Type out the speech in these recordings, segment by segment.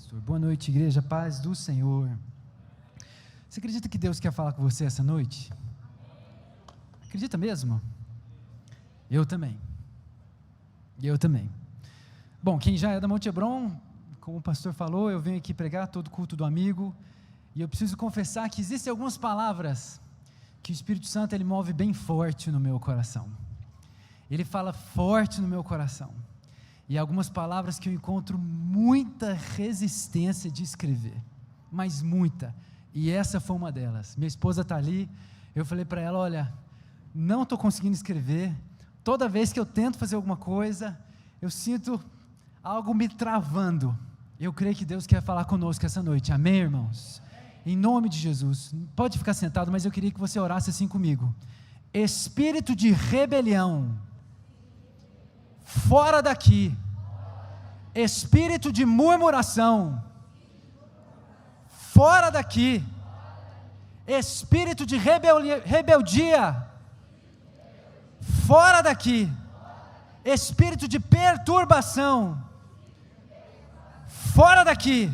pastor. Boa noite, igreja, paz do Senhor. Você acredita que Deus quer falar com você essa noite? Acredita mesmo? Eu também. Bom, quem já é da Monte Hebron, como o pastor falou, eu venho aqui pregar todo culto do amigo, e eu preciso confessar que existem algumas palavras que o Espírito Santo ele move bem forte no meu coração. Ele fala forte no meu coração. E algumas palavras que eu encontro muita resistência de escrever, mas muita, e essa foi uma delas. Minha esposa está ali, eu falei para ela, olha, não estou conseguindo escrever, toda vez que eu tento fazer alguma coisa, eu sinto algo me travando. Eu creio que Deus quer falar conosco essa noite, amém, irmãos? Em nome de Jesus, pode ficar sentado, mas eu queria que você orasse assim comigo. Espírito de rebelião, fora daqui. Espírito de murmuração, fora daqui. Espírito de rebeldia, fora daqui. Espírito de perturbação, fora daqui.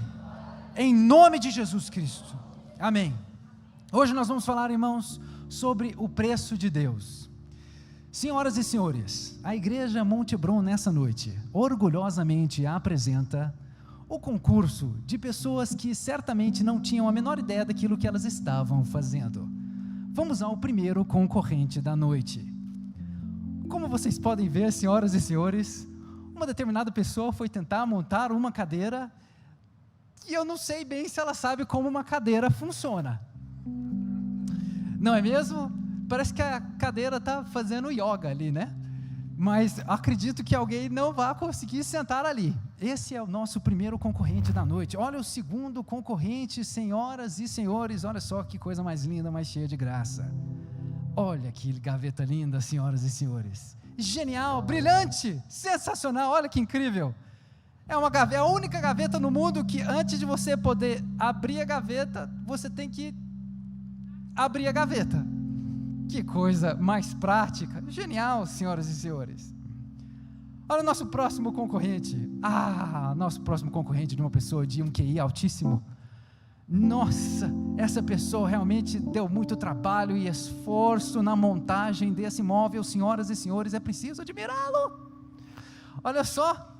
Em nome de Jesus Cristo, amém. Hoje nós vamos falar, irmãos, sobre o preço de Deus. Senhoras e senhores, a Igreja Monte Hebron nessa noite, orgulhosamente apresenta o concurso de pessoas que certamente não tinham a menor ideia daquilo que elas estavam fazendo. Vamos ao primeiro concorrente da noite. Como vocês podem ver, senhoras e senhores, uma determinada pessoa foi tentar montar uma cadeira, e eu não sei bem se ela sabe como uma cadeira funciona. Não é mesmo? Parece que a cadeira está fazendo yoga ali, né? Mas acredito que alguém não vai conseguir sentar ali. Esse é o nosso primeiro concorrente da noite. Olha o segundo concorrente, senhoras e senhores, olha só que coisa mais linda, mais cheia de graça. Olha que gaveta linda, senhoras e senhores. Genial, brilhante, sensacional, olha que incrível. É a única gaveta no mundo que antes de você poder abrir a gaveta, você tem que abrir a gaveta. Que coisa mais prática, genial, senhoras e senhores. Olha o nosso próximo concorrente. Nosso próximo concorrente de uma pessoa de um QI altíssimo. Nossa, essa pessoa realmente deu muito trabalho e esforço na montagem desse móvel, senhoras e senhores, é preciso admirá-lo. Olha só,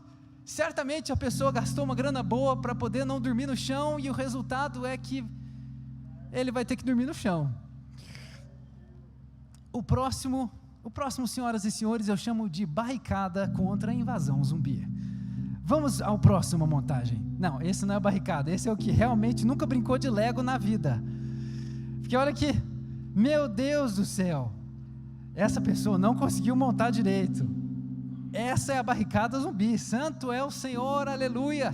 certamente a pessoa gastou uma grana boa para poder não dormir no chão, e o resultado é que ele vai ter que dormir no chão. O próximo, senhoras e senhores, eu chamo de barricada contra a invasão zumbi. Vamos ao próximo montagem. Não, esse não é barricada, esse é o que realmente nunca brincou de Lego na vida. Porque olha aqui, meu Deus do céu, essa pessoa não conseguiu montar direito. Essa é a barricada zumbi, santo é o Senhor, aleluia.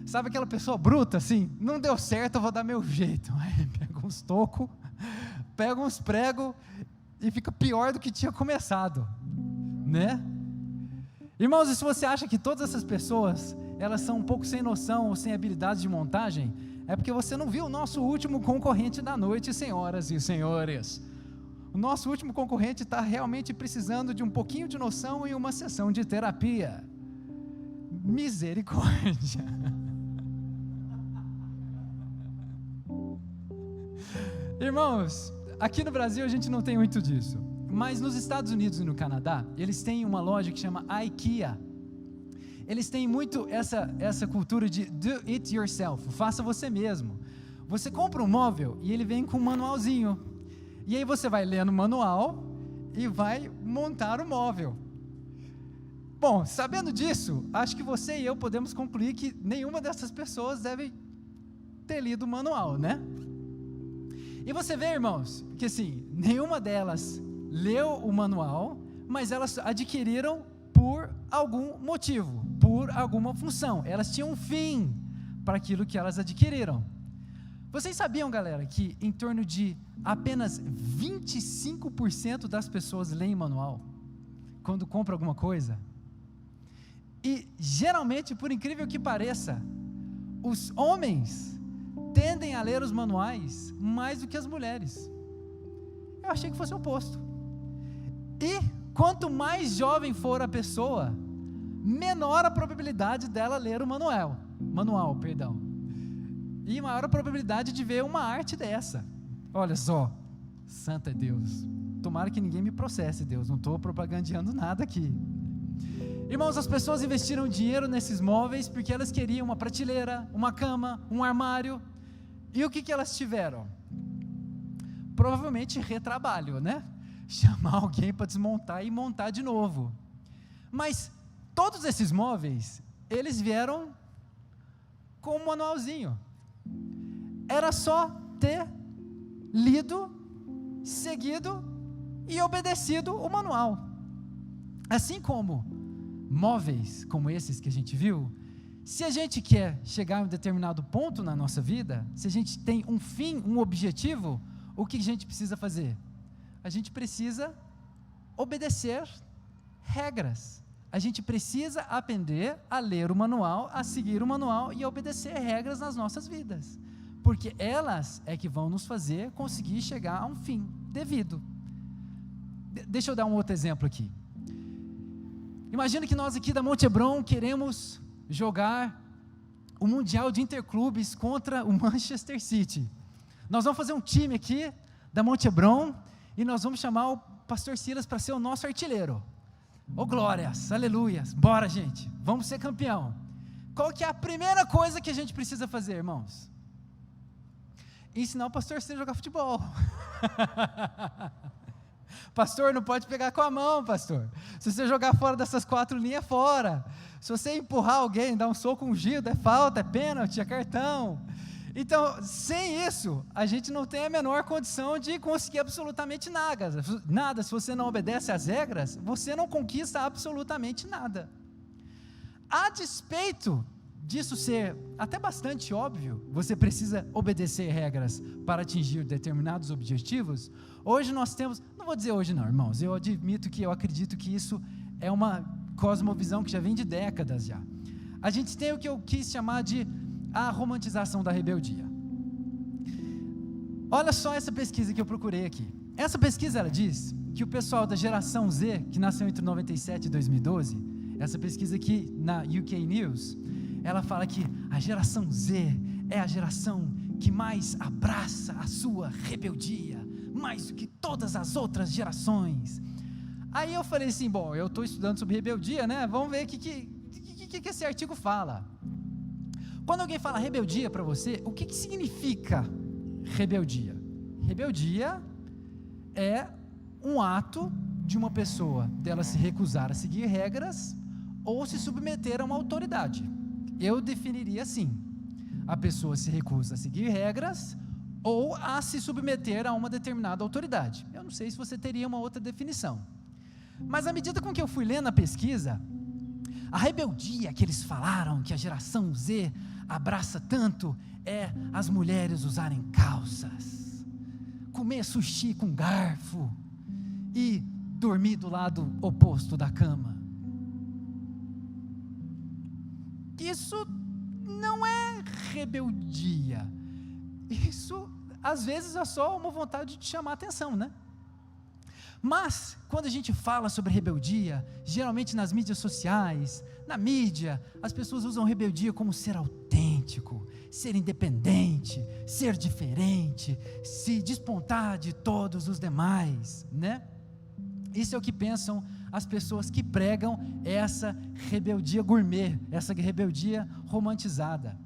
Sabe aquela pessoa bruta assim, não deu certo, eu vou dar meu jeito. Aí pega uns tocos, pega uns pregos e fica pior do que tinha começado, né? Irmãos, e se você acha que todas essas pessoas, elas são um pouco sem noção ou sem habilidade de montagem, é porque você não viu o nosso último concorrente da noite, senhoras e senhores. O nosso último concorrente está realmente precisando de um pouquinho de noção e uma sessão de terapia. Misericórdia. Irmãos, aqui no Brasil a gente não tem muito disso, mas nos Estados Unidos e no Canadá, eles têm uma loja que chama IKEA. Eles têm muito essa cultura de do it yourself, faça você mesmo. Você compra um móvel e ele vem com um manualzinho, e aí você vai ler no manual e vai montar o móvel. Bom, sabendo disso, acho que você e eu podemos concluir que nenhuma dessas pessoas deve ter lido o manual, né? E você vê, irmãos, que assim, nenhuma delas leu o manual, mas elas adquiriram por algum motivo, por alguma função. Elas tinham um fim para aquilo que elas adquiriram. Vocês sabiam, galera, que em torno de apenas 25% das pessoas leem manual quando compram alguma coisa? E geralmente, por incrível que pareça, os homens tendem a ler os manuais mais do que as mulheres. Eu achei que fosse o oposto. E quanto mais jovem for a pessoa, menor a probabilidade dela ler o manual. manual, perdão. E maior a probabilidade de ver uma arte dessa. Olha só, santo é Deus. Tomara que ninguém me processe, Deus, não estou propagandeando nada aqui. Irmãos, as pessoas investiram dinheiro nesses móveis porque elas queriam uma prateleira, uma cama, um armário. E o que elas tiveram? Provavelmente retrabalho, né? Chamar alguém para desmontar e montar de novo. Mas todos esses móveis, eles vieram com um manualzinho. Era só ter lido, seguido e obedecido o manual. Assim como móveis como esses que a gente viu, se a gente quer chegar a um determinado ponto na nossa vida, se a gente tem um fim, um objetivo, o que a gente precisa fazer? A gente precisa obedecer regras. A gente precisa aprender a ler o manual, a seguir o manual e a obedecer regras nas nossas vidas, porque elas é que vão nos fazer conseguir chegar a um fim devido. Deixa eu dar um outro exemplo aqui. Imagina que nós aqui da Monte Hebron queremos jogar o Mundial de Interclubes contra o Manchester City. Nós vamos fazer um time aqui da Monte Hebron e nós vamos chamar o pastor Silas para ser o nosso artilheiro. Oh glórias, aleluias, bora gente, vamos ser campeão. Qual que é a primeira coisa que a gente precisa fazer, irmãos? Ensinar o pastor Silas a jogar futebol. Pastor, não pode pegar com a mão, pastor. Se você jogar fora dessas 4 linhas, é fora. Se você empurrar alguém, dar um soco ungido, é falta, é pênalti, é cartão. Então, sem isso, a gente não tem a menor condição de conseguir absolutamente nada. Se você não obedece às regras, você não conquista absolutamente nada. A despeito disso ser até bastante óbvio, você precisa obedecer regras para atingir determinados objetivos. Hoje nós temos, não vou dizer hoje não, irmãos, eu admito que eu acredito que isso é uma cosmovisão que já vem de décadas já. A gente tem o que eu quis chamar de a romantização da rebeldia. Olha só essa pesquisa que eu procurei aqui. Essa pesquisa, ela diz que o pessoal da geração Z, que nasceu entre 97 e 2012, essa pesquisa aqui na UK News, ela fala que a geração Z é a geração que mais abraça a sua rebeldia, mais do que todas as outras gerações. Aí eu falei assim, bom, eu estou estudando sobre rebeldia, né? Vamos ver o que esse artigo fala. Quando alguém fala rebeldia para você, o que significa rebeldia? Rebeldia é um ato de uma pessoa dela se recusar a seguir regras ou se submeter a uma autoridade. Eu definiria assim: a pessoa se recusa a seguir regras ou a se submeter a uma determinada autoridade. Eu não sei se você teria uma outra definição, mas à medida com que eu fui lendo a pesquisa, a rebeldia que eles falaram, que a geração Z abraça tanto, é as mulheres usarem calças, comer sushi com garfo e dormir do lado oposto da cama. Isso não é rebeldia. Isso, às vezes, é só uma vontade de chamar atenção, né? Mas, quando a gente fala sobre rebeldia, geralmente nas mídias sociais, na mídia, as pessoas usam rebeldia como ser autêntico, ser independente, ser diferente, se despontar de todos os demais, né? Isso é o que pensam as pessoas que pregam essa rebeldia gourmet, essa rebeldia romantizada.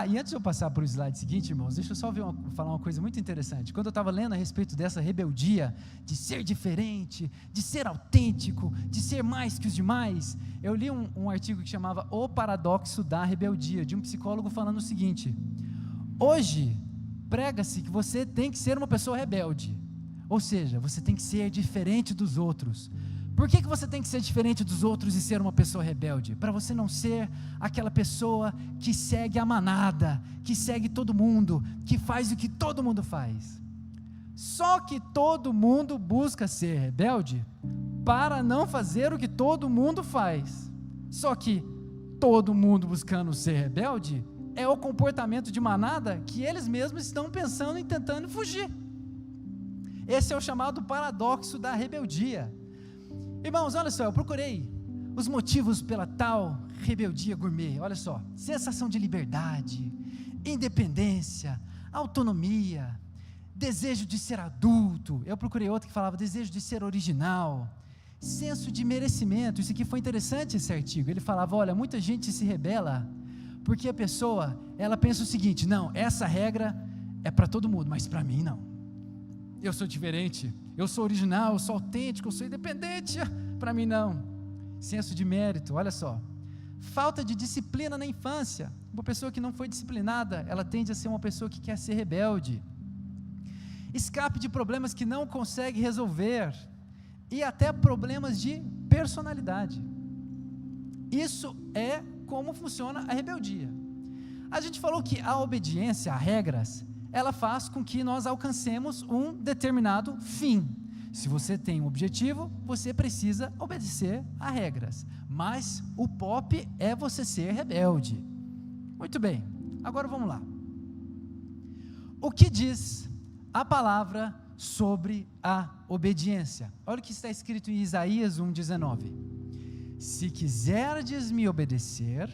E antes de eu passar para o slide seguinte, irmãos, deixa eu só falar uma coisa muito interessante. Quando eu estava lendo a respeito dessa rebeldia, de ser diferente, de ser autêntico, de ser mais que os demais, eu li um artigo que chamava O Paradoxo da Rebeldia, de um psicólogo falando o seguinte: hoje, prega-se que você tem que ser uma pessoa rebelde, ou seja, você tem que ser diferente dos outros. Por que você tem que ser diferente dos outros e ser uma pessoa rebelde? Para você não ser aquela pessoa que segue a manada, que segue todo mundo, que faz o que todo mundo faz. Só que todo mundo busca ser rebelde para não fazer o que todo mundo faz. Só que todo mundo buscando ser rebelde é o comportamento de manada que eles mesmos estão pensando e tentando fugir. Esse é o chamado paradoxo da rebeldia. Irmãos, olha só, eu procurei os motivos pela tal rebeldia gourmet, olha só: sensação de liberdade, independência, autonomia, desejo de ser adulto. Eu procurei outro que falava desejo de ser original, senso de merecimento. Isso aqui foi interessante, esse artigo. Ele falava: olha, muita gente se rebela porque a pessoa, ela pensa o seguinte: não, essa regra é para todo mundo, mas para mim não. Eu sou diferente, eu sou original, eu sou autêntico, eu sou independente, para mim não. Senso de mérito, olha só: falta de disciplina na infância. Uma pessoa que não foi disciplinada, ela tende a ser uma pessoa que quer ser rebelde. Escape de problemas que não consegue resolver, e até problemas de personalidade. Isso é como funciona a rebeldia. A gente falou que a obediência a regras, ela faz com que nós alcancemos um determinado fim. Se você tem um objetivo, você precisa obedecer a regras, mas o pop é você ser rebelde. Muito bem, agora vamos lá. O que diz a palavra sobre a obediência? Olha o que está escrito em Isaías 1,19: se quiserdes me obedecer,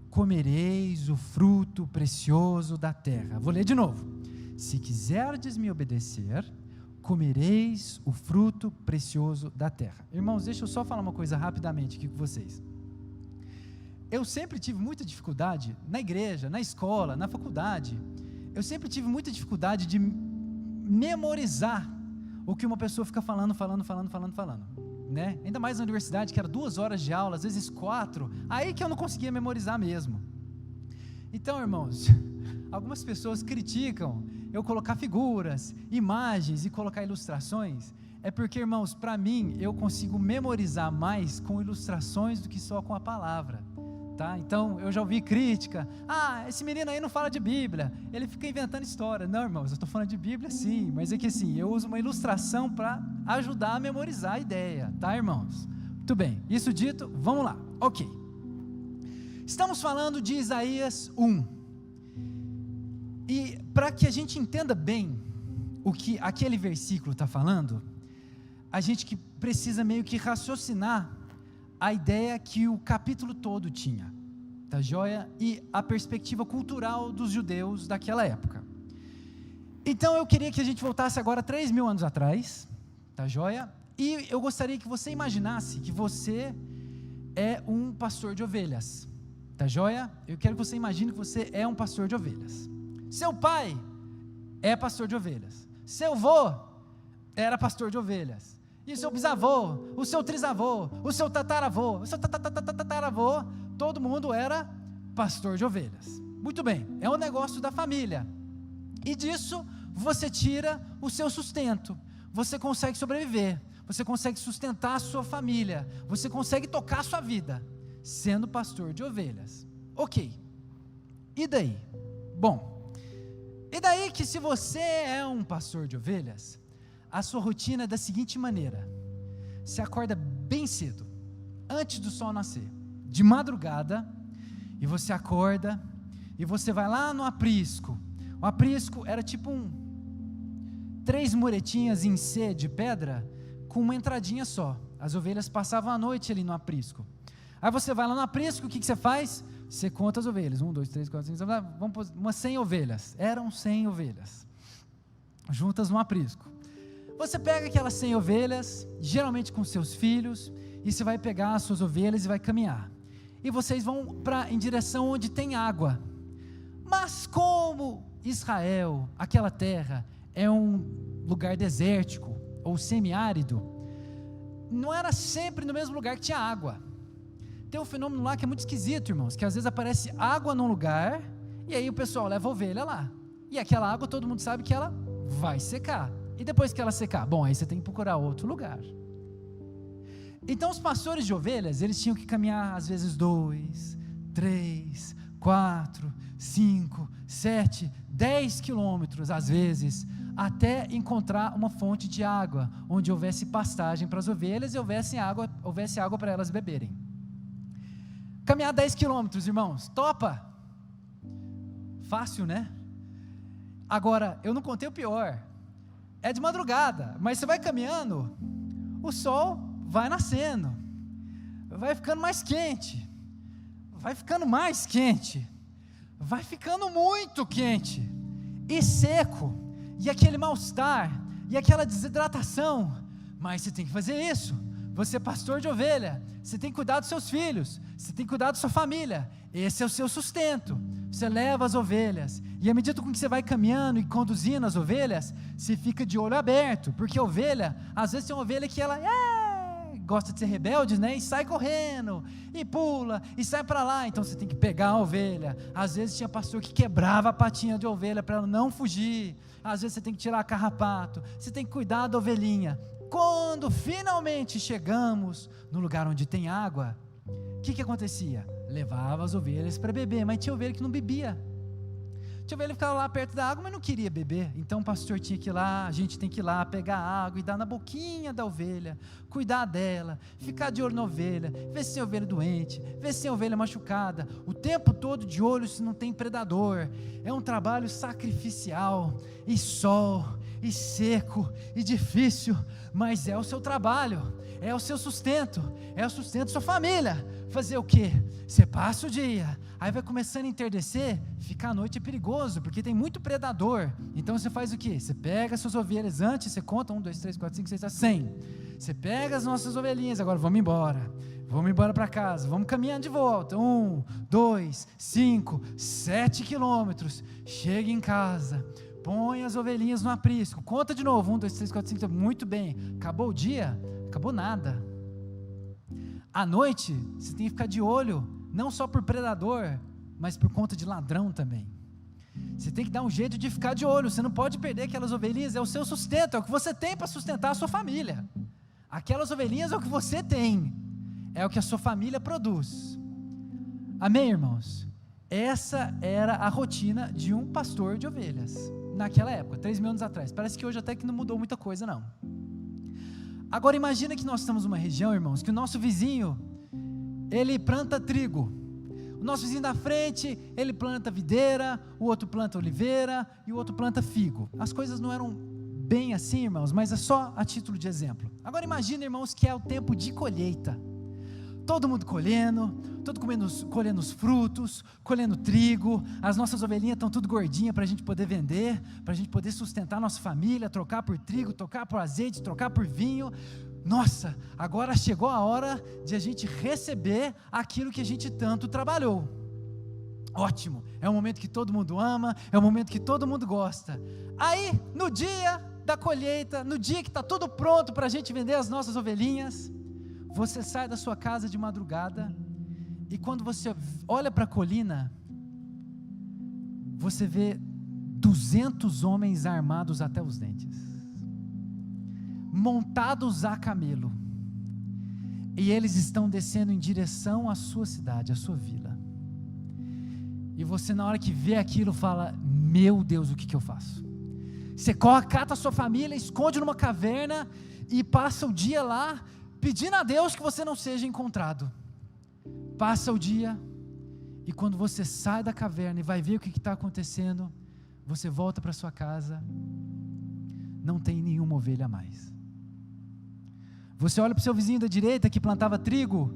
comereis o fruto precioso da terra. Vou ler de novo: se quiserdes me obedecer, comereis o fruto precioso da terra. Irmãos, deixa eu só falar uma coisa rapidamente aqui com vocês. Eu sempre tive muita dificuldade, na igreja, na escola, na faculdade, eu sempre tive muita dificuldade de memorizar o que uma pessoa fica falando, né? Ainda mais na universidade, que era 2 horas de aula, às vezes 4, aí que eu não conseguia memorizar mesmo. Então, irmãos, algumas pessoas criticam eu colocar figuras, imagens e colocar ilustrações. É porque, irmãos, para mim, eu consigo memorizar mais com ilustrações do que só com a palavra, tá? Então, eu já ouvi crítica: esse menino aí não fala de Bíblia, ele fica inventando história. Não, irmãos, eu estou falando de Bíblia sim, mas é que assim, eu uso uma ilustração para ajudar a memorizar a ideia, tá, irmãos? Muito bem, isso dito, vamos lá, ok. Estamos falando de Isaías 1, e para que a gente entenda bem o que aquele versículo está falando, a gente que precisa meio que raciocinar a ideia que o capítulo todo tinha, tá joia? E a perspectiva cultural dos judeus daquela época. Então eu queria que a gente voltasse agora 3.000 anos atrás, tá joia? E eu gostaria que você imaginasse que você é um pastor de ovelhas, tá joia? Eu quero que você imagine que você é um pastor de ovelhas. Seu pai é pastor de ovelhas, seu avô era pastor de ovelhas, e o seu bisavô, o seu trisavô, o seu tataravô, o seu tataravô, todo mundo era pastor de ovelhas. Muito bem, é um negócio da família, e disso você tira o seu sustento, você consegue sobreviver, você consegue sustentar a sua família, você consegue tocar a sua vida, sendo pastor de ovelhas. Ok, e daí? Bom, e daí que se você é um pastor de ovelhas, a sua rotina é da seguinte maneira: você acorda bem cedo, antes do sol nascer, de madrugada, e você acorda, e você vai lá no aprisco. O aprisco era tipo 3 muretinhas em C de pedra, com uma entradinha só. As ovelhas passavam a noite ali no aprisco. Aí você vai lá no aprisco, o que você faz? Você conta as ovelhas, 1, 2, 3, 4, 5, 6, vamos pôr umas 100 ovelhas, eram 100 ovelhas, juntas no aprisco. Você pega aquelas 100 ovelhas, geralmente com seus filhos, e você vai pegar as suas ovelhas e vai caminhar, e vocês vão em direção onde tem água. Mas como Israel, aquela terra, é um lugar desértico, ou semiárido, não era sempre no mesmo lugar que tinha água. Tem um fenômeno lá que é muito esquisito, irmãos, que às vezes aparece água num lugar, e aí o pessoal leva a ovelha lá, e aquela água todo mundo sabe que ela vai secar, e depois que ela secar, bom, aí você tem que procurar outro lugar. Então os pastores de ovelhas, eles tinham que caminhar às vezes 2, 3, 4, 5, 7, 10 quilômetros às vezes, até encontrar uma fonte de água, onde houvesse pastagem para as ovelhas e houvesse água para elas beberem. Caminhar 10 quilômetros, irmãos, topa? Fácil, né? Agora, eu não contei o pior, é de madrugada, mas você vai caminhando, o sol vai nascendo, vai ficando mais quente, vai ficando mais quente, vai ficando muito quente, e seco, e aquele mal-estar, e aquela desidratação. Mas você tem que fazer isso. Você é pastor de ovelha, você tem que cuidar dos seus filhos, você tem que cuidar da sua família, esse é o seu sustento. Você leva as ovelhas, e à medida com que você vai caminhando e conduzindo as ovelhas, você fica de olho aberto, porque a ovelha, às vezes tem uma ovelha que ela gosta de ser rebelde, né? E sai correndo, e pula, e sai para lá. Então você tem que pegar a ovelha. Às vezes tinha pastor que quebrava a patinha de ovelha para ela não fugir. Às vezes você tem que tirar carrapato, você tem que cuidar da ovelhinha. Quando finalmente chegamos no lugar onde tem água, o que acontecia? Levava as ovelhas para beber, mas tinha ovelha que não bebia. Tinha ovelha que ficava lá perto da água, mas não queria beber. Então o pastor tinha que ir lá, a gente tem que ir lá pegar água e dar na boquinha da ovelha, cuidar dela, ficar de olho na ovelha, ver se tem ovelha doente, ver se tem ovelha machucada, o tempo todo de olho se não tem predador. É um trabalho sacrificial, e sol, e seco, e difícil, mas é o seu trabalho, é o seu sustento, é o sustento da sua família. Fazer o quê? Você passa o dia, aí vai começando a entardecer, ficar à noite é perigoso, porque tem muito predador. Então você faz o quê? Você pega as suas ovelhas antes, você conta 1, 2, 3, 4, 5, 6, 7, 100. Você pega as nossas ovelhinhas, agora vamos embora para casa, vamos caminhando de volta, 1, 2, 5, 7 quilômetros, chega em casa, põe as ovelhinhas no aprisco, conta de novo, 1, 2, 3, 4, 5, muito bem, acabou o dia? Acabou nada. À noite, você tem que ficar de olho, não só por predador, mas por conta de ladrão também. Você tem que dar um jeito de ficar de olho, você não pode perder aquelas ovelhinhas, é o seu sustento, é o que você tem para sustentar a sua família. Aquelas ovelhinhas é o que você tem, é o que a sua família produz. Amém, irmãos? Essa era a rotina de um pastor de ovelhas, naquela época, 3.000 anos atrás. Parece que hoje até que não mudou muita coisa não. Agora imagina que nós estamos numa região, irmãos, que o nosso vizinho, ele planta trigo. O nosso vizinho da frente, ele planta videira, o outro planta oliveira e o outro planta figo. As coisas não eram bem assim, irmãos, mas é só a título de exemplo. Agora imagina, irmãos, que é o tempo de colheita. Todo mundo colhendo, colhendo os frutos, colhendo trigo, as nossas ovelhinhas estão tudo gordinhas para a gente poder vender, para a gente poder sustentar nossa família, trocar por trigo, trocar por azeite, trocar por vinho. Nossa, agora chegou a hora de a gente receber aquilo que a gente tanto trabalhou. Ótimo, é um momento que todo mundo ama, é um momento que todo mundo gosta. Aí, no dia da colheita, no dia que está tudo pronto para a gente vender as nossas ovelhinhas, você sai da sua casa de madrugada, e quando você olha para a colina, você vê 200 homens armados até os dentes, montados a camelo, e eles estão descendo em direção à sua cidade, à sua vila. E você, na hora que vê aquilo, fala: meu Deus, o que eu faço? Você corre, cata a sua família, esconde numa caverna e passa o dia lá, pedindo a Deus que você não seja encontrado. Passa o dia, e quando você sai da caverna e vai ver o que está acontecendo, você volta para sua casa, não tem nenhuma ovelha a mais. Você olha para o seu vizinho da direita que plantava trigo,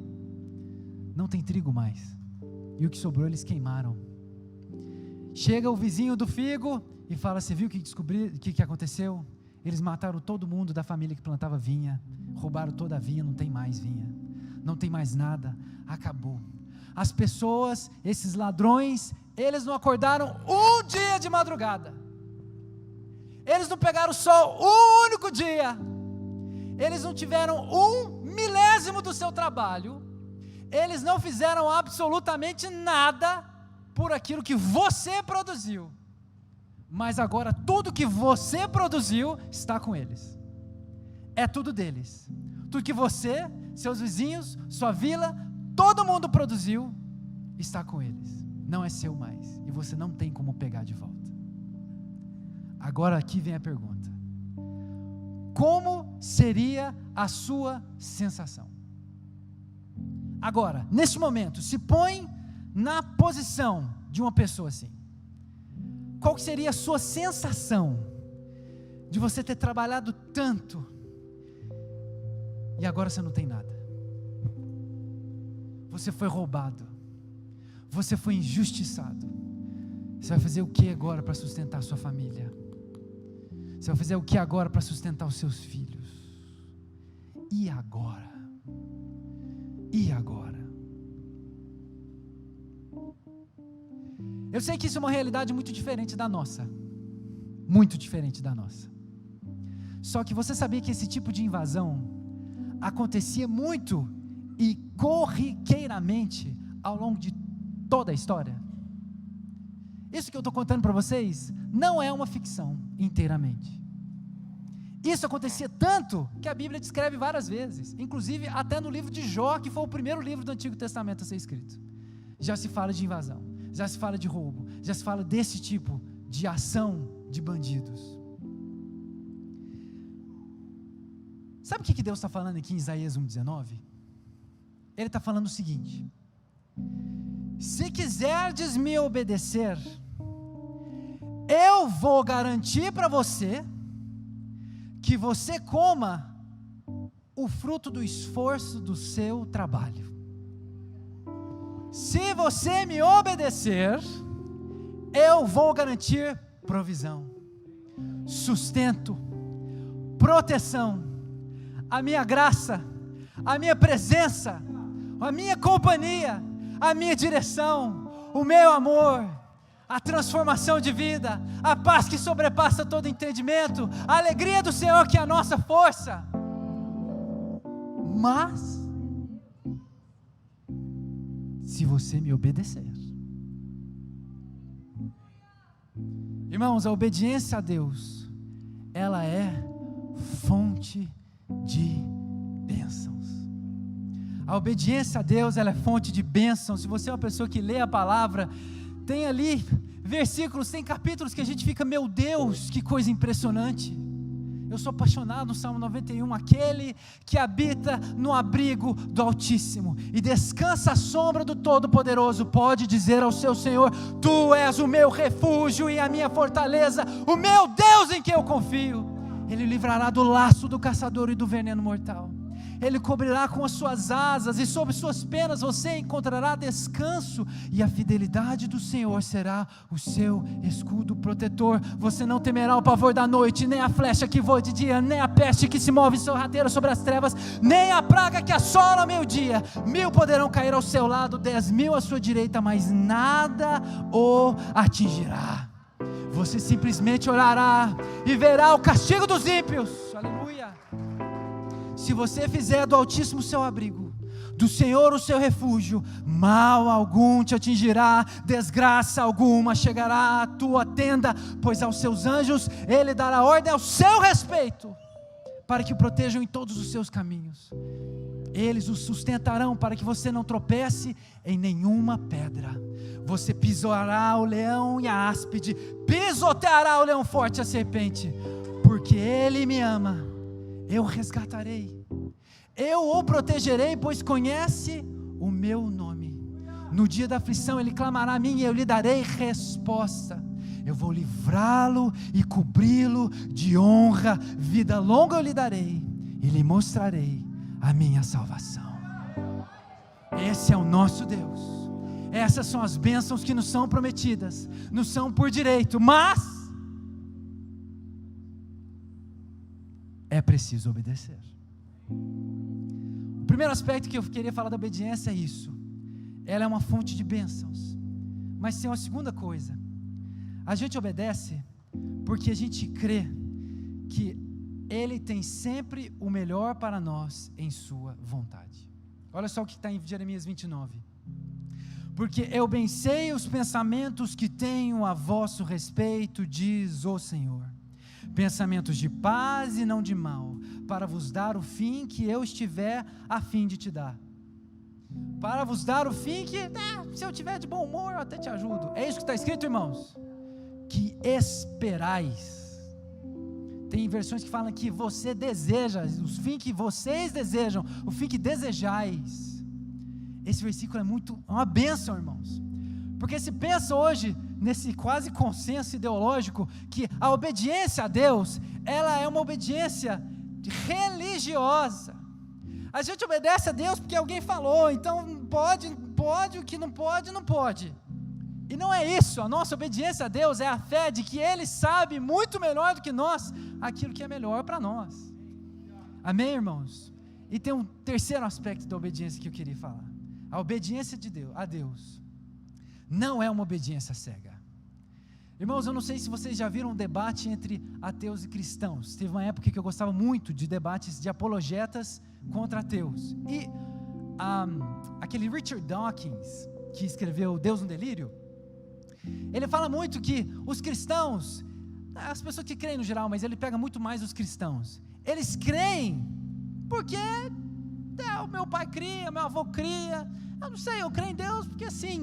não tem trigo mais, e o que sobrou eles queimaram. Chega o vizinho do figo e fala: você viu o que aconteceu? Eles mataram todo mundo da família que plantava vinha, roubaram toda a vinha, não tem mais vinha, não tem mais nada, acabou. As pessoas, esses ladrões, eles não acordaram um dia de madrugada, eles não pegaram sol um único dia, eles não tiveram 1/1000 do seu trabalho, eles não fizeram absolutamente nada por aquilo que você produziu. Mas agora tudo que você produziu está com eles, é tudo deles. Tudo que você, seus vizinhos, sua vila, todo mundo produziu, está com eles, não é seu mais, e você não tem como pegar de volta. Agora aqui vem a pergunta: como seria a sua sensação? Agora, neste momento, se põe na posição de uma pessoa assim. Qual seria a sua sensação de você ter trabalhado tanto e agora você não tem nada? você foi roubado, você foi injustiçado. Você vai fazer o que agora para sustentar a sua família? Você vai fazer o que agora para sustentar os seus filhos? E agora? E agora? Eu sei que isso é uma realidade muito diferente da nossa. Muito diferente da nossa. Só que você sabia que esse tipo de invasão acontecia muito e corriqueiramente ao longo de toda a história? Isso que eu estou contando para vocês não é uma ficção inteiramente. Isso acontecia tanto que a Bíblia descreve várias vezes, inclusive até no livro de Jó, que foi o primeiro livro do Antigo Testamento a ser escrito. Já se fala de invasão, já se fala de roubo, já se fala desse tipo de ação de bandidos. Sabe o que Deus está falando aqui em Isaías 1,19? Ele está falando o seguinte: se quiserdes me obedecer, eu vou garantir para você que você coma o fruto do esforço do seu trabalho. Se você me obedecer, eu vou garantir provisão, sustento, proteção, a minha graça, a minha presença, a minha companhia, a minha direção, o meu amor, a transformação de vida, a paz que sobrepassa todo entendimento, a alegria do Senhor que é a nossa força. Mas, se você me obedecer, irmãos, a obediência a Deus, ela é fonte de bênçãos. A obediência a Deus, ela é fonte de bênçãos. Se você é uma pessoa que lê a palavra, tem ali versículos, tem capítulos que a gente fica, meu Deus, que coisa impressionante. Eu sou apaixonado no Salmo 91, aquele que habita no abrigo do Altíssimo e descansa à sombra do Todo-Poderoso, pode dizer ao seu Senhor: Tu és o meu refúgio e a minha fortaleza, o meu Deus em quem eu confio. Ele livrará do laço do caçador e do veneno mortal. Ele cobrirá com as suas asas e sob suas penas você encontrará descanso, e a fidelidade do Senhor será o seu escudo protetor. Você não temerá o pavor da noite, nem a flecha que voa de dia, nem a peste que se move sorrateira sobre as trevas, nem a praga que assola ao meio-dia. 1000 poderão cair ao seu lado, 10.000 à sua direita, mas nada o atingirá. Você simplesmente orará e verá o castigo dos ímpios. Aleluia. Se você fizer do Altíssimo o seu abrigo, do Senhor o seu refúgio, mal algum te atingirá, desgraça alguma chegará à tua tenda, pois aos seus anjos Ele dará ordem ao seu respeito, para que o protejam em todos os seus caminhos. Eles o sustentarão para que você não tropece em nenhuma pedra. Você pisará o leão e a áspide, pisoteará o leão forte e a serpente, porque Ele me ama. Eu o resgatarei, eu o protegerei, pois conhece o meu nome. No dia da aflição Ele clamará a mim e eu lhe darei resposta. Eu vou livrá-lo e cobri-lo de honra, vida longa eu lhe darei e lhe mostrarei a minha salvação. Esse é o nosso Deus. Essas são as bênçãos que nos são prometidas, nos são por direito, mas é preciso obedecer. O primeiro aspecto que eu queria falar da obediência é isso: ela é uma fonte de bênçãos. Mas tem uma segunda coisa: a gente obedece porque a gente crê que Ele tem sempre o melhor para nós em sua vontade. Olha só o que está em Jeremias 29. Porque eu bem sei os pensamentos que tenho a vosso respeito, diz o Senhor, pensamentos de paz e não de mal, para vos dar o fim que eu estiver a fim de te dar. Para vos dar o fim que, se eu estiver de bom humor, eu até te ajudo. É isso que está escrito, irmãos? Que esperais. Tem versões que falam que você deseja, o fim que vocês desejam, o fim que desejais. Esse versículo é uma bênção, irmãos. Porque se pensa hoje, nesse quase consenso ideológico, que a obediência a Deus, ela é uma obediência religiosa. A gente obedece a Deus porque alguém falou, então pode, pode, o que não pode, não pode. E não é isso, a nossa obediência a Deus é a fé de que Ele sabe muito melhor do que nós, aquilo que é melhor para nós. Amém, irmãos? E tem um terceiro aspecto da obediência que eu queria falar. A obediência a Deus não é uma obediência cega. Irmãos, eu não sei se vocês já viram um debate entre ateus e cristãos. Teve uma época que eu gostava muito de debates de apologetas contra ateus. E aquele Richard Dawkins, que escreveu Deus no Delírio, ele fala muito que os cristãos, as pessoas que creem no geral, mas ele pega muito mais os cristãos, eles creem porque o meu pai cria, meu avô cria, eu não sei, eu creio em Deus porque assim.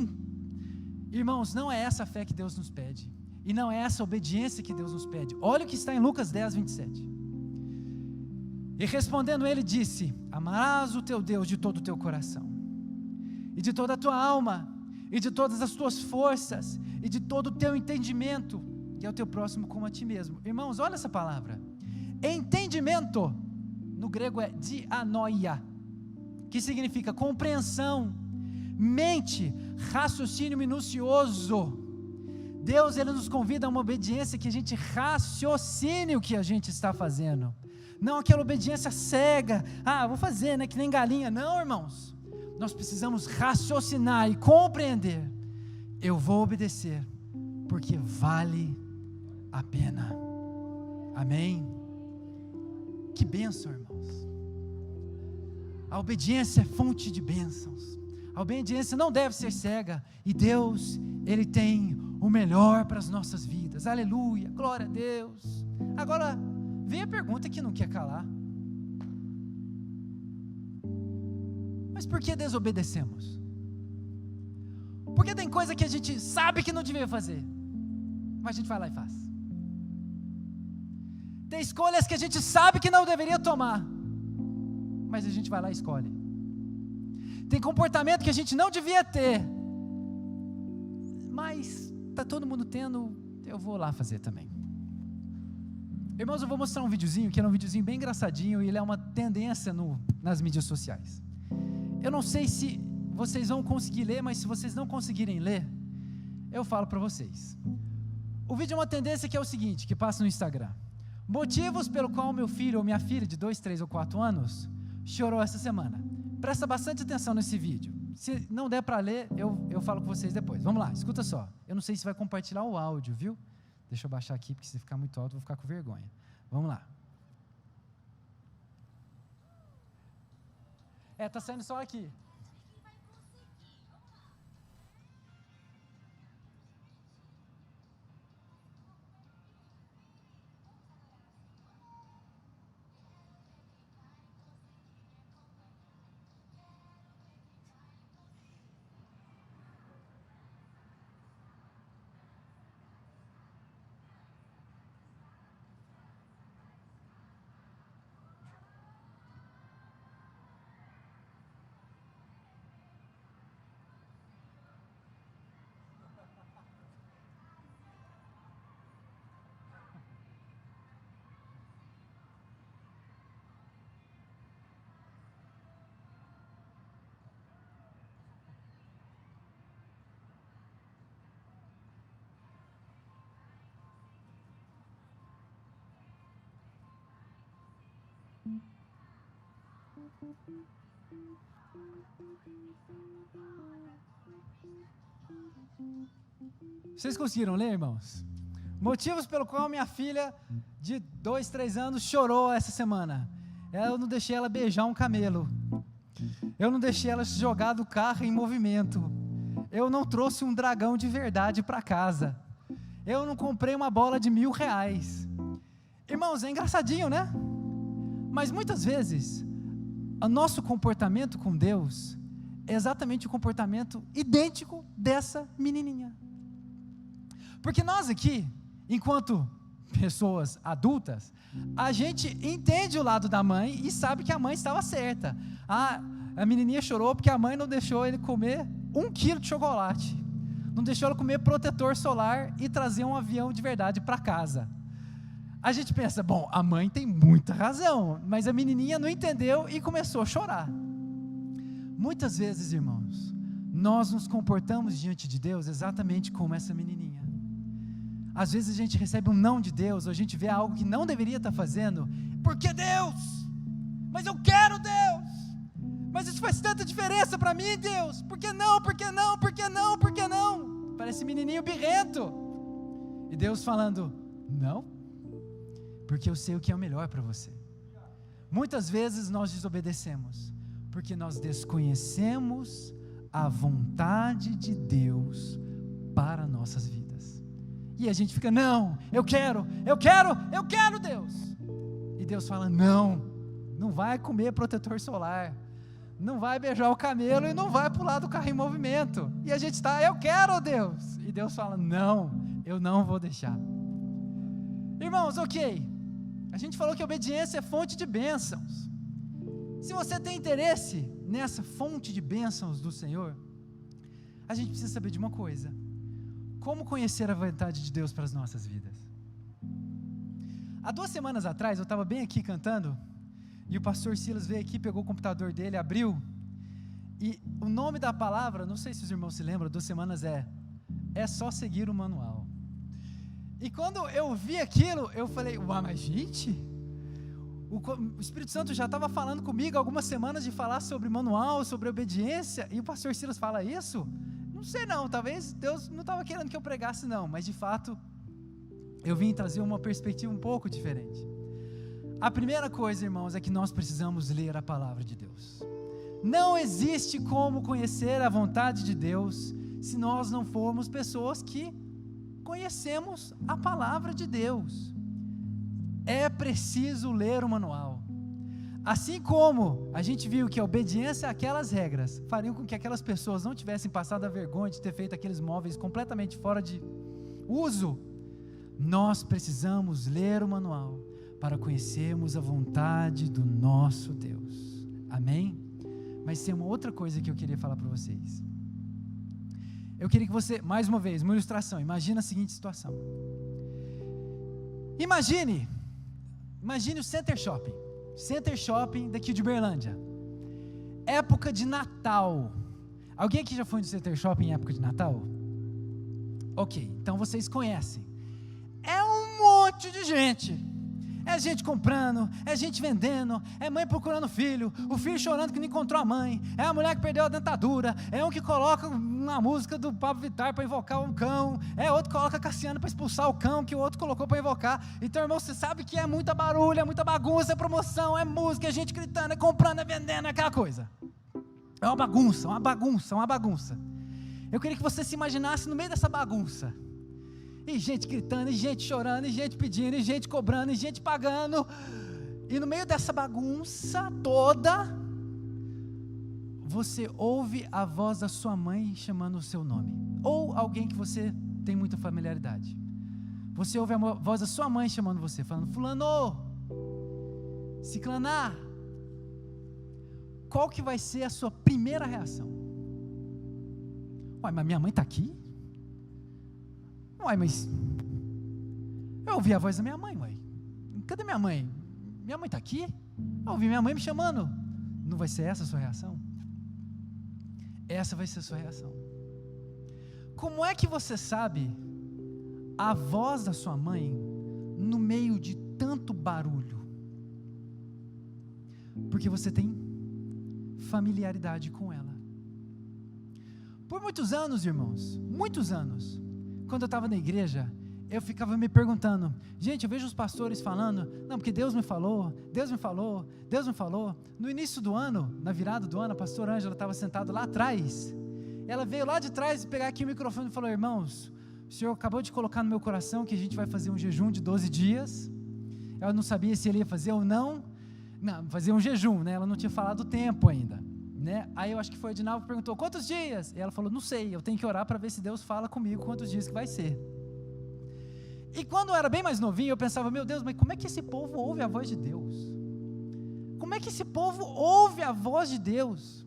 Irmãos, não é essa a fé que Deus nos pede, e não é essa obediência que Deus nos pede. Olha o que está em Lucas 10, 27. E respondendo ele disse: amarás o teu Deus de todo o teu coração, e de toda a tua alma, e de todas as tuas forças, e de todo o teu entendimento, e ao teu próximo como a ti mesmo. Irmãos, olha essa palavra, entendimento, no grego é dianoia, que significa compreensão, mente, raciocínio minucioso. Deus, Ele nos convida a uma obediência que a gente raciocine o que a gente está fazendo, não aquela obediência cega, vou fazer, né, que nem galinha. Não, irmãos, nós precisamos raciocinar e compreender. Eu vou obedecer, porque vale a pena. Amém? Que bênção, irmãos. A obediência é fonte de bênçãos. A obediência não deve ser cega, e Deus, Ele tem o melhor para as nossas vidas. Aleluia, glória a Deus. Agora, vem a pergunta que não quer calar: mas por que desobedecemos? Porque tem coisa que a gente sabe que não devia fazer, mas a gente vai lá e faz. Tem escolhas que a gente sabe que não deveria tomar, mas a gente vai lá e escolhe. Tem comportamento que a gente não devia ter, mas está todo mundo tendo, eu vou lá fazer também. Irmãos, eu vou mostrar um videozinho, que é um videozinho bem engraçadinho, e ele é uma tendência nas mídias sociais. Eu não sei se vocês vão conseguir ler, mas se vocês não conseguirem ler, eu falo para vocês. O vídeo é uma tendência que é o seguinte, que passa no Instagram: motivos pelo qual meu filho ou minha filha de 2, 3 ou 4 anos chorou essa semana. Presta bastante atenção nesse vídeo. Se não der para ler, eu falo com vocês depois. Vamos lá, escuta só. Eu não sei se vai compartilhar o áudio, viu? Deixa eu baixar aqui, porque se ficar muito alto eu vou ficar com vergonha. Vamos lá. Tá saindo só aqui. Vocês conseguiram ler, irmãos? Motivos pelo qual minha filha de 2, 3 anos chorou essa semana. Eu não deixei ela beijar um camelo. Eu não deixei ela se jogar do carro em movimento. Eu não trouxe um dragão de verdade para casa. Eu não comprei uma bola de R$1.000. Irmãos, é engraçadinho, né? Mas muitas vezes, o nosso comportamento com Deus é exatamente o comportamento idêntico dessa menininha. Porque nós aqui, enquanto pessoas adultas, a gente entende o lado da mãe e sabe que a mãe estava certa. A menininha chorou porque a mãe não deixou ele comer 1 quilo de chocolate, não deixou ela comer protetor solar e trazer um avião de verdade para casa. A gente pensa, bom, a mãe tem muita razão, mas a menininha não entendeu e começou a chorar. Muitas vezes, irmãos, nós nos comportamos diante de Deus exatamente como essa menininha. Às vezes a gente recebe um não de Deus, ou a gente vê algo que não deveria estar fazendo. Por que Deus? Mas eu quero Deus. Mas isso faz tanta diferença para mim, Deus. Por que não? Por que não? Por que não? Por que não? Parece menininho birrento. E Deus falando, não, porque eu sei o que é o melhor para você. Muitas vezes nós desobedecemos, porque nós desconhecemos a vontade de Deus para nossas vidas. E a gente fica, não, eu quero Deus. E Deus fala, não vai comer protetor solar, não vai beijar o camelo e não vai pular do carro em movimento. E a gente está, eu quero Deus. E Deus fala, não, eu não vou deixar. Irmãos, ok, a gente falou que a obediência é fonte de bênçãos. Se você tem interesse nessa fonte de bênçãos do Senhor, a gente precisa saber de uma coisa: como conhecer a vontade de Deus para as nossas vidas. Há 2 semanas atrás, eu estava bem aqui cantando, e o pastor Silas veio aqui, pegou o computador dele, abriu, e o nome da palavra, não sei se os irmãos se lembram, 2 semanas é só seguir o manual. E quando eu vi aquilo, eu falei, uau, mas gente, o Espírito Santo já estava falando comigo há algumas semanas de falar sobre manual, sobre obediência, e o pastor Silas fala isso? Não sei não, talvez Deus não estava querendo que eu pregasse não, mas de fato, eu vim trazer uma perspectiva um pouco diferente. A primeira coisa, irmãos, é que nós precisamos ler a palavra de Deus. Não existe como conhecer a vontade de Deus se nós não formos pessoas que conhecemos a palavra de Deus. É preciso ler o manual. Assim como a gente viu que a obediência àquelas regras fariam com que aquelas pessoas não tivessem passado a vergonha de ter feito aqueles móveis completamente fora de uso, nós precisamos ler o manual para conhecermos a vontade do nosso Deus. Amém? Mas tem uma outra coisa que eu queria falar para vocês. Eu queria que você, mais uma vez, uma ilustração, imagina a seguinte situação. Imagine o Center Shopping daqui de Uberlândia, época de Natal. Alguém aqui já foi no Center Shopping em época de Natal? Ok, então vocês conhecem. É um monte de gente. É gente comprando, é gente vendendo, é mãe procurando filho, o filho chorando que não encontrou a mãe, é a mulher que perdeu a dentadura, é um que coloca uma música do Pablo Vittar para invocar um cão, é outro que coloca Cassiano para expulsar o cão que o outro colocou para invocar. Então, irmão, você sabe que é muita barulho, é muita bagunça, é promoção, é música, é gente gritando, é comprando, é vendendo, é aquela coisa. É uma bagunça. Eu queria que você se imaginasse no meio dessa bagunça. E gente gritando, e gente chorando, e gente pedindo, e gente cobrando, e gente pagando. E no meio dessa bagunça toda, você ouve a voz da sua mãe chamando o seu nome. Ou alguém que você tem muita familiaridade. Você ouve a voz da sua mãe chamando você, falando, fulano, ciclaná. Qual que vai ser a sua primeira reação? Uai, mas minha mãe está aqui? Uai, mas eu ouvi a voz da minha mãe, uai. Cadê minha mãe? Minha mãe está aqui? Eu ouvi minha mãe me chamando. Não vai ser essa a sua reação? Essa vai ser a sua reação. Como é que você sabe a voz da sua mãe no meio de tanto barulho? Porque você tem familiaridade com ela. Por muitos anos, irmãos, muitos anos, quando eu estava na igreja, eu ficava me perguntando, gente, eu vejo os pastores falando, não, porque Deus me falou. No início do ano, na virada do ano, a pastora Ângela estava sentada lá atrás, ela veio lá de trás pegar aqui o microfone e falou, irmãos, o Senhor acabou de colocar no meu coração que a gente vai fazer um jejum de 12 dias, eu não sabia se ele ia fazer ou não, fazer um jejum, né? Ela não tinha falado o tempo ainda. Né? Aí eu acho que foi o Edinaldo que perguntou, quantos dias? E ela falou, não sei, eu tenho que orar para ver se Deus fala comigo quantos dias que vai ser. E quando eu era bem mais novinho, eu pensava, meu Deus, mas como é que esse povo ouve a voz de Deus? Como é que esse povo ouve a voz de Deus?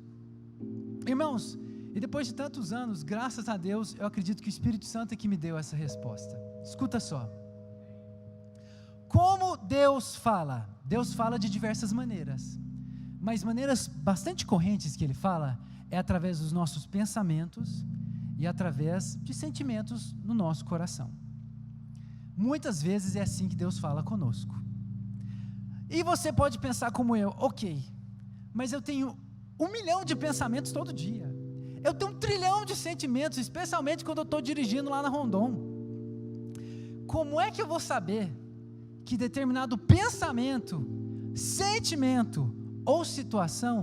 Irmãos, e depois de tantos anos, graças a Deus, eu acredito que o Espírito Santo é que me deu essa resposta. Escuta só. Como Deus fala? Deus fala de diversas maneiras. Mas maneiras bastante correntes que ele fala, é através dos nossos pensamentos e através de sentimentos no nosso coração. Muitas vezes é assim que Deus fala conosco. E você pode pensar como eu, ok, mas eu tenho 1 milhão de pensamentos todo dia. Eu tenho 1 trilhão de sentimentos, especialmente quando eu estou dirigindo lá na Rondon. Como é que eu vou saber que determinado pensamento, sentimento ou situação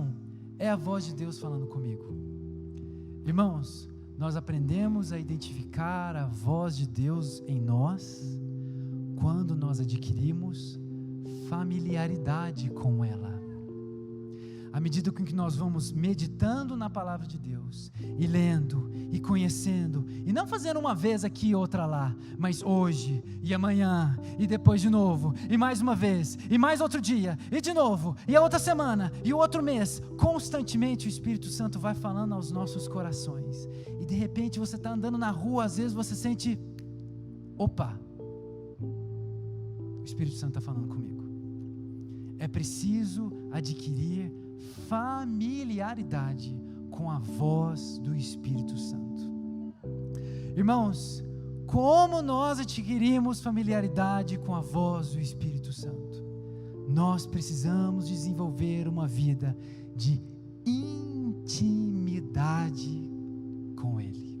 é a voz de Deus falando comigo? Irmãos, nós aprendemos a identificar a voz de Deus em nós quando nós adquirimos familiaridade com ela. À medida com que nós vamos meditando na palavra de Deus, e lendo, e conhecendo, e não fazendo uma vez aqui e outra lá, mas hoje, e amanhã, e depois de novo, e mais uma vez, e mais outro dia, e de novo, e a outra semana, e o outro mês, constantemente o Espírito Santo vai falando aos nossos corações, e de repente você está andando na rua, às vezes você sente, opa, o Espírito Santo está falando comigo. É preciso adquirir familiaridade com a voz do Espírito Santo. Irmãos, como nós adquirimos familiaridade com a voz do Espírito Santo? Nós precisamos desenvolver uma vida de intimidade com Ele.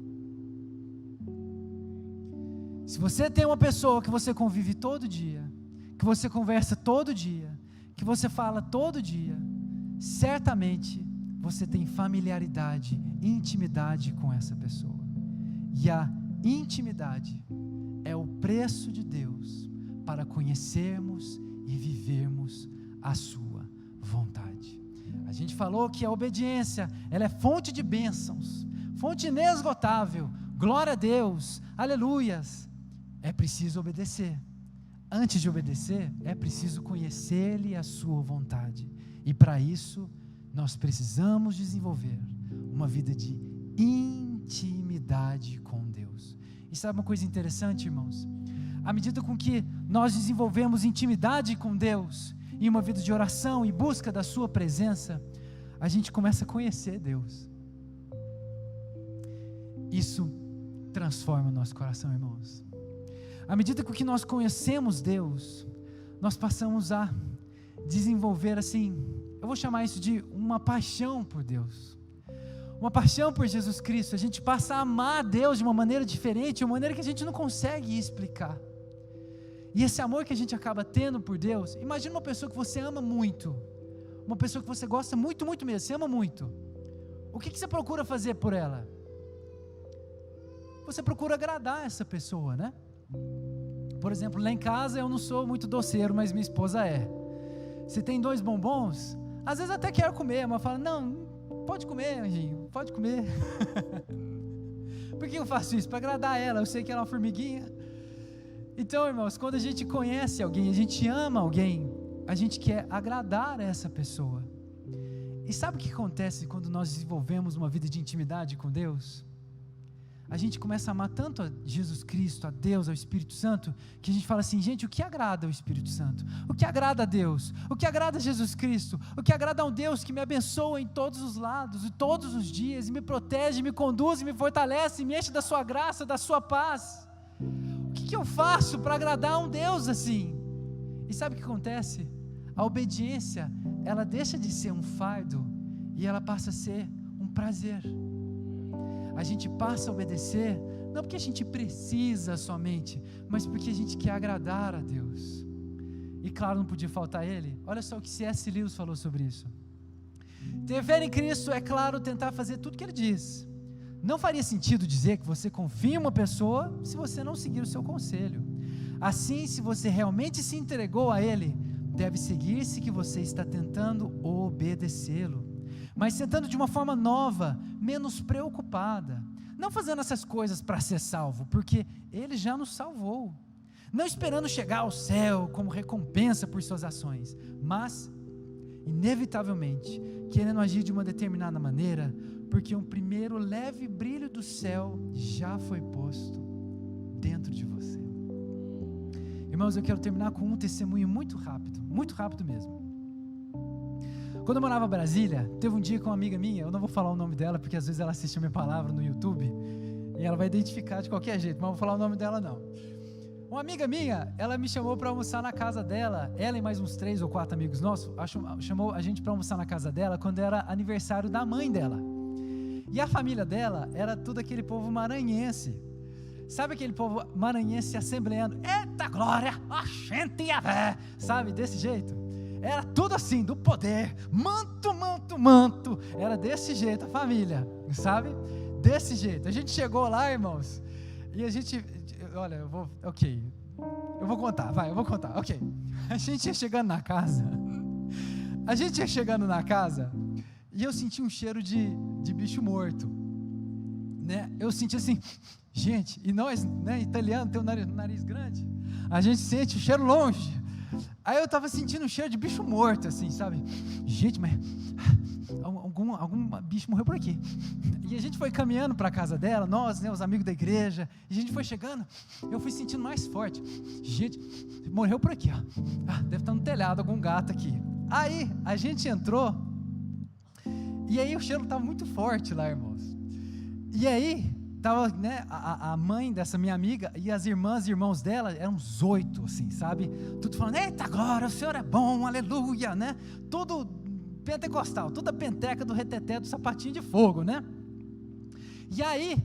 Se você tem uma pessoa que você convive todo dia, que você conversa todo dia, que você fala todo dia, certamente você tem familiaridade, intimidade com essa pessoa. E a intimidade é o preço de Deus para conhecermos e vivermos a sua vontade. A gente falou que a obediência, ela é fonte de bênçãos, fonte inesgotável, glória a Deus, aleluias. É preciso obedecer. Antes de obedecer, é preciso conhecer-lhe a sua vontade. E para isso, nós precisamos desenvolver uma vida de intimidade com Deus. E sabe uma coisa interessante, irmãos? À medida com que nós desenvolvemos intimidade com Deus, e uma vida de oração e busca da sua presença, a gente começa a conhecer Deus. Isso transforma o nosso coração, irmãos. À medida com que nós conhecemos Deus, nós passamos a desenvolver assim, eu vou chamar isso de uma paixão por Deus, uma paixão por Jesus Cristo. A gente passa a amar Deus de uma maneira diferente, de uma maneira que a gente não consegue explicar. E esse amor que a gente acaba tendo por Deus, imagina uma pessoa que você ama muito, uma pessoa que você gosta muito, muito mesmo, você ama muito. O que você procura fazer por ela? Você procura agradar essa pessoa, né? Por exemplo, lá em casa eu não sou muito doceiro, mas minha esposa é. Se tem 2 bombons, às vezes até quero comer, mas fala, não, pode comer, anjinho, pode comer. Por que eu faço isso? Para agradar ela, eu sei que ela é uma formiguinha. Então, irmãos, quando a gente conhece alguém, a gente ama alguém, a gente quer agradar essa pessoa. E sabe o que acontece quando nós desenvolvemos uma vida de intimidade com Deus? A gente começa a amar tanto a Jesus Cristo, a Deus, ao Espírito Santo, que a gente fala assim, gente, o que agrada ao Espírito Santo? O que agrada a Deus? O que agrada a Jesus Cristo? O que agrada a um Deus que me abençoa em todos os lados, e todos os dias, e me protege, me conduz, me fortalece, me enche da sua graça, da sua paz? O que eu faço para agradar a um Deus assim? E sabe o que acontece? A obediência, ela deixa de ser um fardo, e ela passa a ser um prazer. A gente passa a obedecer, não porque a gente precisa somente, mas porque a gente quer agradar a Deus. E claro, não podia faltar Ele. Olha só o que C.S. Lewis falou sobre isso. Ter fé em Cristo é, claro, tentar fazer tudo o que Ele diz. Não faria sentido dizer que você confia em uma pessoa se você não seguir o seu conselho. Assim, se você realmente se entregou a Ele, deve seguir-se que você está tentando obedecê-lo, mas tentando de uma forma nova, menos preocupada, não fazendo essas coisas para ser salvo, porque Ele já nos salvou, não esperando chegar ao céu como recompensa por suas ações, mas, inevitavelmente, querendo agir de uma determinada maneira, porque um primeiro leve brilho do céu já foi posto dentro de você. Irmãos, eu quero terminar com um testemunho muito rápido mesmo. Quando eu morava em Brasília, teve um dia com uma amiga minha, eu não vou falar o nome dela, porque às vezes ela assiste a minha palavra no YouTube, e ela vai identificar de qualquer jeito, mas não vou falar o nome dela não. Uma amiga minha, ela me chamou para almoçar na casa dela, ela e mais uns 3 ou 4 amigos nossos, chamou a gente para almoçar na casa dela, quando era aniversário da mãe dela. E a família dela era tudo aquele povo maranhense. Sabe aquele povo maranhense assembleando? Eita glória, a gente ia ver, sabe, desse jeito? Era tudo assim, do poder, manto, manto, manto, era desse jeito a família, sabe? Desse jeito. A gente chegou lá, irmãos, e a gente, olha, eu vou contar, ok. A gente ia chegando na casa, e eu senti um cheiro de bicho morto, né? Eu senti assim, gente, e nós, né, italiano, tem um nariz grande, a gente sente o cheiro longe. Aí eu tava sentindo um cheiro de bicho morto, assim, sabe? Gente, mas algum bicho morreu por aqui. E a gente foi caminhando para a casa dela, nós, né, os amigos da igreja, e a gente foi chegando, eu fui sentindo mais forte. Gente, morreu por aqui, ó. Deve estar no telhado algum gato aqui. Aí a gente entrou, e aí o cheiro estava muito forte lá, irmãos. E aí tava, né, a mãe dessa minha amiga e as irmãs e irmãos dela, eram uns 8, assim, sabe? Tudo falando, eita glória, o Senhor é bom, aleluia, né? Tudo pentecostal, toda a penteca do reteté do sapatinho de fogo, né? E aí,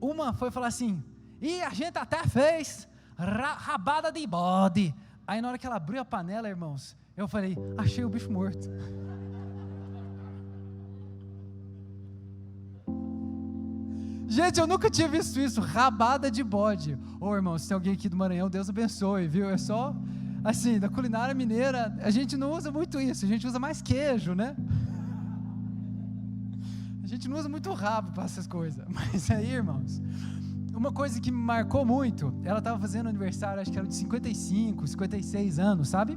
uma foi falar assim, e a gente até fez rabada de bode. Aí na hora que ela abriu a panela, irmãos, eu falei, achei o bicho morto. Gente, eu nunca tinha visto isso, rabada de bode. Ô irmão, se tem alguém aqui do Maranhão, Deus abençoe, viu? É só, assim, da culinária mineira, a gente não usa muito isso, a gente usa mais queijo, né? A gente não usa muito rabo para essas coisas. Mas aí, irmãos, uma coisa que me marcou muito, ela estava fazendo aniversário, acho que era de 55, 56 anos, sabe?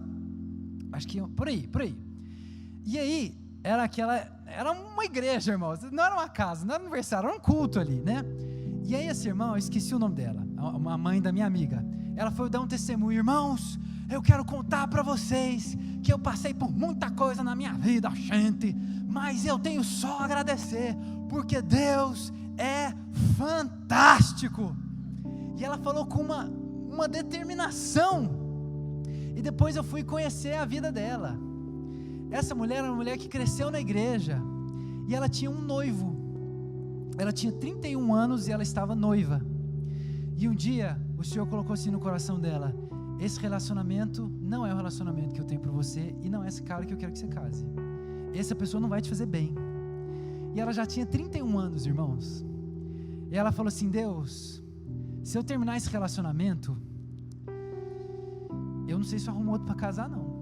Acho que por aí. E aí, era uma igreja, irmãos, não era uma casa, não era um aniversário, era um culto ali, né? E aí essa irmã, eu esqueci o nome dela, a mãe da minha amiga, ela foi dar um testemunho, irmãos, eu quero contar para vocês, que eu passei por muita coisa na minha vida, gente, mas eu tenho só a agradecer, porque Deus é fantástico. E ela falou com uma determinação, e depois eu fui conhecer a vida dela. Essa mulher era uma mulher que cresceu na igreja, e ela tinha um noivo, ela tinha 31 anos e ela estava noiva, e um dia o Senhor colocou assim no coração dela, esse relacionamento não é o relacionamento que eu tenho para você, e não é esse cara que eu quero que você case, essa pessoa não vai te fazer bem, e ela já tinha 31 anos, irmãos, e ela falou assim, Deus, se eu terminar esse relacionamento, eu não sei se eu arrumo outro para casar não,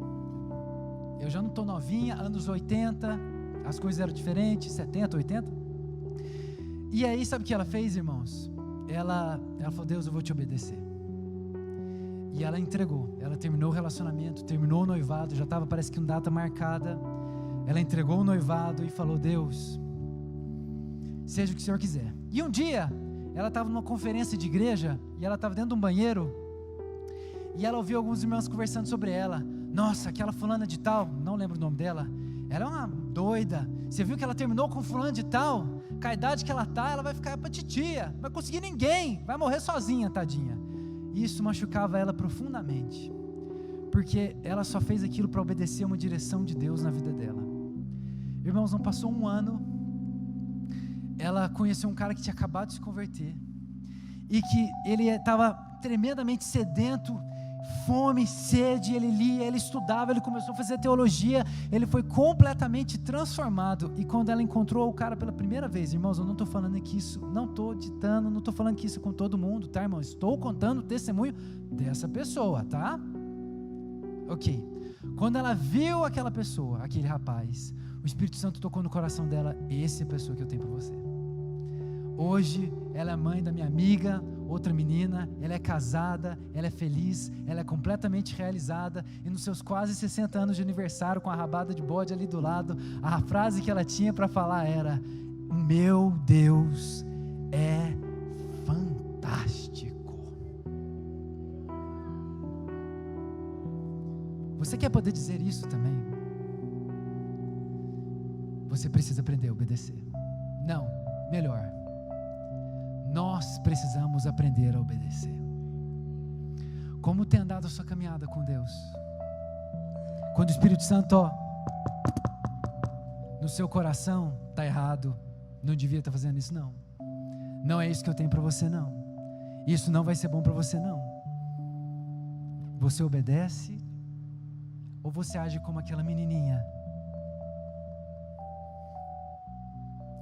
eu já não estou novinha, anos 80, as coisas eram diferentes, 70, 80, e aí sabe o que ela fez, irmãos? Ela falou, Deus, eu vou te obedecer, e ela entregou, ela terminou o relacionamento, terminou o noivado, já estava parece que uma data marcada, ela entregou o noivado e falou, Deus, seja o que o Senhor quiser. E um dia, ela estava numa conferência de igreja, e ela estava dentro de um banheiro, e ela ouviu alguns irmãos conversando sobre ela, nossa, aquela fulana de tal, não lembro o nome dela, ela é uma doida, você viu que ela terminou com fulano de tal, com a idade que ela está, ela vai ficar para titia, não vai conseguir ninguém, vai morrer sozinha, tadinha. E isso machucava ela profundamente, porque ela só fez aquilo para obedecer uma direção de Deus na vida dela. Irmãos, não passou um ano, ela conheceu um cara que tinha acabado de se converter, e que ele estava tremendamente sedento, fome, sede, ele lia, ele estudava, ele começou a fazer teologia, ele foi completamente transformado, e quando ela encontrou o cara pela primeira vez, irmãos, eu não estou falando aqui isso, não estou ditando, não estou falando que isso com todo mundo, tá, irmãos, estou contando o testemunho dessa pessoa, tá? Ok, quando ela viu aquela pessoa, aquele rapaz, o Espírito Santo tocou no coração dela, essa é a pessoa que eu tenho para você. Hoje, ela é mãe da minha amiga, outra menina, ela é casada, ela é feliz, ela é completamente realizada, e nos seus quase 60 anos de aniversário, com a rabada de bode ali do lado, a frase que ela tinha para falar era, meu Deus é fantástico. Você quer poder dizer isso também? Você precisa aprender a obedecer. Não, melhor. Nós precisamos aprender a obedecer. Como tem andado a sua caminhada com Deus? Quando o Espírito Santo, no seu coração, está errado, não devia estar fazendo isso, não. Não é isso que eu tenho para você, não. Isso não vai ser bom para você, não. Você obedece ou você age como aquela menininha?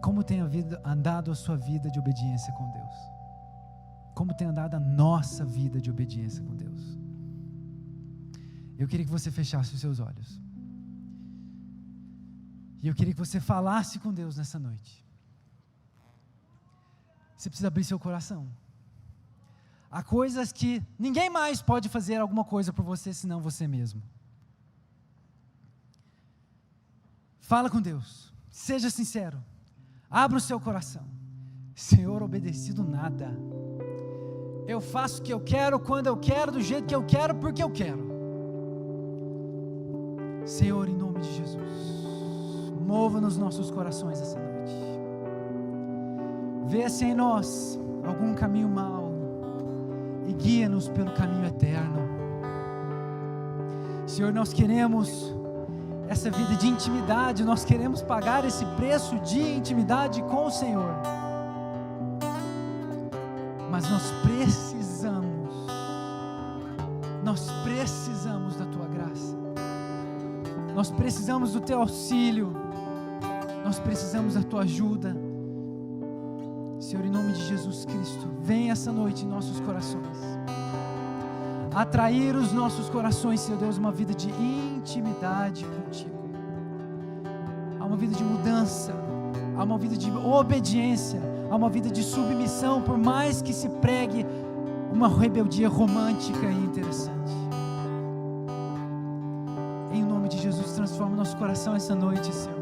Como tem andado a sua vida de obediência com Deus? Como tem andado a nossa vida de obediência com Deus? Eu queria que você fechasse os seus olhos. E eu queria que você falasse com Deus nessa noite. Você precisa abrir seu coração. Há coisas que ninguém mais pode fazer alguma coisa por você, senão você mesmo. Fala com Deus. Seja sincero. Abra o seu coração. Senhor, obedecido nada. Eu faço o que eu quero, quando eu quero, do jeito que eu quero, porque eu quero. Senhor, em nome de Jesus, mova nos nossos corações essa noite. Vê se em nós algum caminho mau e guia-nos pelo caminho eterno. Senhor, nós queremos essa vida de intimidade, nós queremos pagar esse preço de intimidade com o Senhor. Mas nós precisamos da Tua graça. Nós precisamos do Teu auxílio. Nós precisamos da Tua ajuda. Senhor, em nome de Jesus Cristo, vem essa noite em nossos corações. Atrair os nossos corações, Senhor Deus, uma vida de intimidade contigo. Há uma vida de mudança, há uma vida de obediência, há uma vida de submissão, por mais que se pregue uma rebeldia romântica e interessante. Em nome de Jesus, transforma nosso coração essa noite, Senhor.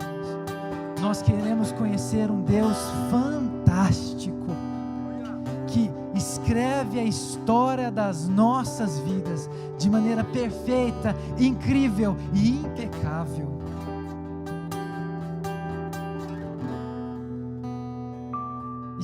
Nós queremos conhecer um Deus fantástico, que escreve a história das nossas vidas de maneira perfeita, incrível e impecável.